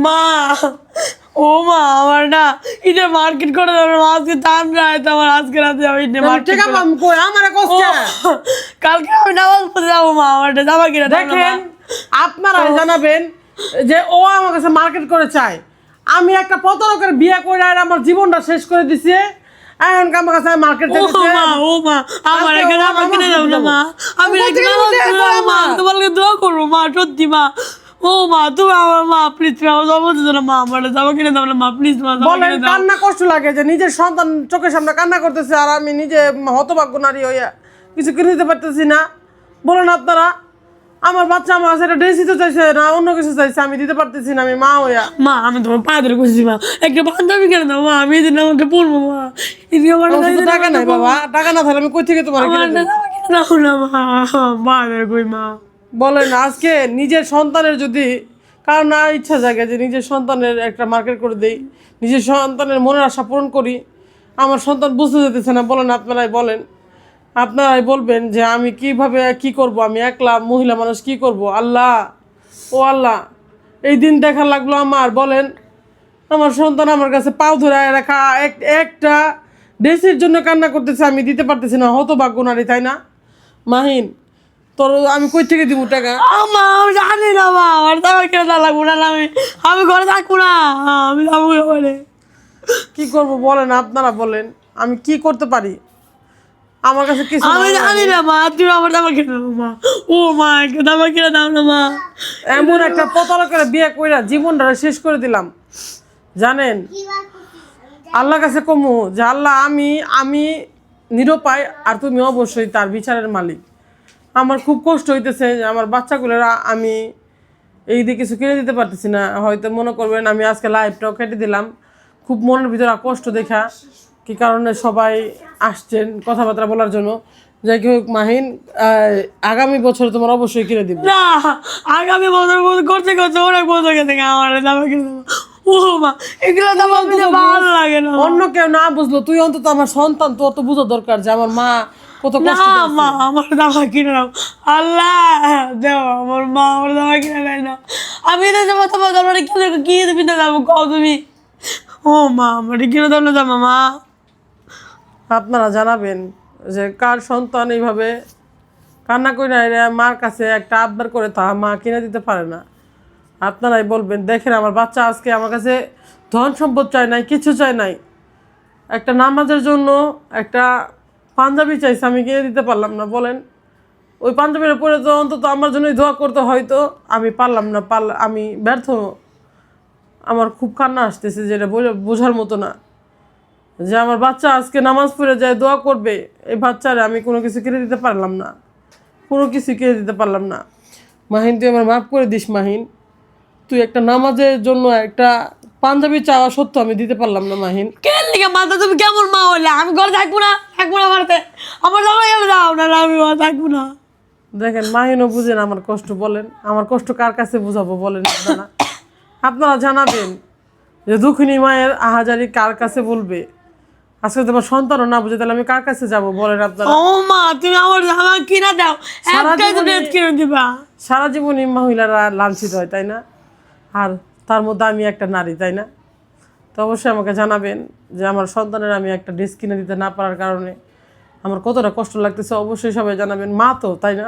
মা ও মা আমার না এটা মার্কেট করে দেবো আজকে দাম যায় তো আমার আজকে রাতে আমি এটা মার্কেট কালকে আমি নামাজ পড়তে যাবো মা আমার জামা কিনা দেখেন আপনারা জানাবেন যে ও আমার কাছে মার্কেট করে চায়। আমি একটা প্রতারকের বিয়ে করে আর আমার জীবনটা শেষ করে দিছে। এখন আমার কাছে মার্কেট ও মা আমার একটা জামা কিনে দাও না মা আমি একটা নামাজ পড়বো মা তোমাকে দোয়া করবো মা সত্যি মা ও মা তুমি আমার মা প্লিজ আমার জমা দিও না মা আমার জামা কিনে দাও না মা প্লিজ মা বলেন কান্না কষ্ট লাগে যে নিজের সন্তান চোখের সামনে কান্না করতেছে আর আমি নিজে হতভাগ্য নারী হইয়া কিছু কিনে দিতে পারতেছি না। বলেন আপনারা আমার বাচ্চা আমার কাছে একটা ড্রেসই তো চাইছে না অন্য কিছু চাইছে আমি দিতে পারতেছি না আমি মা হইয়া। মা আমি তোমার পা ধরে করছি মা একটা পাঞ্জাবি কিনে দাও মা আমি এদিন আমাকে পড়বো মা এদিকে আমার টাকা নাই বাবা টাকা না থাকলে আমি কই থেকে তোমার কিনে দেব? দাও না মা মা ধরে কই মা বলেন আজকে নিজের সন্তানের যদি কারণ না ইচ্ছা জাগে যে নিজের সন্তানের একটা মার্কেট করে দেই নিজের সন্তানের মনের আশা পূরণ করি আমার সন্তান বুঝতে যেতেছে না। বলেন আপনারাই বলেন আপনারাই বলবেন যে আমি কিভাবে কি করব আমি একলা মহিলা মানুষ কি করব। আল্লাহ ও আল্লাহ এই দিন দেখা লাগলো আমার। বলেন আমার সন্তান আমার কাছে পাও ধরে রাখা একটা ড্রেসের জন্য কান্না করতেছে আমি দিতে পারতেছি না হতভাগ্য নারী তাই না? মাহিন তোর আমি কই থেকে দিব টাকা? মা আমি জানি না মা আমার জামা কিনে দেওয়া লাগবো না আমি ঘরে থাকবো না আমি যাবো ঘরে কি করব বলেন আপনারা বলেন আমি কি করতে পারি? আমার কাছে কিছু আমি জানি না মা তুমি আমার জামা কিনে দাও মা ও মা একটা জামা কিনে দাও না মা এমন একটা প্রতারকের বিয়ে কইরা জীবনটা শেষ করে দিলাম জানেন। আল্লাহর কাছে কমু যে আল্লাহ আমি নিরুপায় আর তুমি অবশ্যই তার বিচারের মালিক। আমার খুব কষ্ট হইতেছে যে আমার বাচ্চাগুলোরা আমি এই দিয়ে কিছু কিনে দিতে পারতেছি না। হয়তো মনে করবেন আমি আজকে লাইভটাও কেটে দিলাম খুব মনের ভিতরে কষ্ট দেখা কি কারণে সবাই আসছেন কথাবার্তা বলার জন্য। যাই হোক মাহিন আগামী বছর তোমার অবশ্যই কিনে দিব। না আগামী বছর করতে করতে অনেক বছর গেছে আমার জামা কিনে দেবো ও মা এগুলো জামা কিনে ভালো লাগে না অন্য কেউ না বুঝলো তুই অন্তত আমার সন্তান তো অত বুঝা দরকার যে আমার মা কত কষ্ট না মা আমার জামা কিনে দাও আল্লাহ দেও আমার মা আমার জামা কিনে দেয় না আমি এটা জামা তোমার জামা কি কিনে যাবো কও তুমি ও মা আমার কিনে দাও না জামা মা। আপনারা জানাবেন যে কার সন্তান এইভাবে কান্না করে মার কাছে একটা আবদার করে তা মা কিনে দিতে পারে না। আপনারাই বলবেন। দেখেন আমার বাচ্চা আজকে আমার কাছে ধন সম্পদ চায় নাই কিছু চায় নাই একটা নামাজের জন্য একটা পাঞ্জাবি চাইছে আমি কিনে দিতে পারলাম না। বলেন ওই পাঞ্জাবির পরে তো অন্তত আমার জন্যই দোয়া করতে হয়তো আমি পারলাম না আমি ব্যর্থ। আমার খুব কান্না আসতেছে যেটা বোঝার মতো না যে আমার বাচ্চা আজকে নামাজ পড়ে যায় দোয়া করবে এই বাচ্চারে আমি কোনো কিছু কিনে দিতে পারলাম না কোনো কিছু কিনে দিতে পারলাম না। মাহিন তুই আমার মাফ করে দিস মাহিন তুই একটা নামাজের জন্য একটা পাঞ্জাবি চাওয়া সত্য আমি দিতে পারলাম না মাহিন। কেন লিখে মাথা তুমি কেমন মা হলে আমি ঘরে থাকবো না বাড়িতে আমার জামা কিনে দাও না আমি থাকবো না। দেখেন মাহিনও বুঝেন আমার কষ্ট। বলেন আমার কষ্ট কার কাছে বুঝাবো বলেন আপনারা আপনারা জানাবেন যে দুঃখিনী মায়ের আহাজারি কার কাছে বলবে। আজকে তোমার সন্তানও না বুঝে তাহলে আমি কার কাছে যাবো বলেন আপনারা? ও মা তুমি আমার জামা কিনা দাও একটাই তো ড্রেস কিনে দিবা। সারা জীবনই মহিলারা লাঞ্ছিত হয় তাই না? আর তার মধ্যে আমি একটা নারী তাই না? তো অবশ্যই আমাকে জানাবেন যে আমার সন্তানের আমি একটা ড্রেস কিনে দিতে না পারার কারণে আমার কতটা কষ্ট লাগতেছে। অবশ্যই সবাই জানাবেন মা তো তাই না?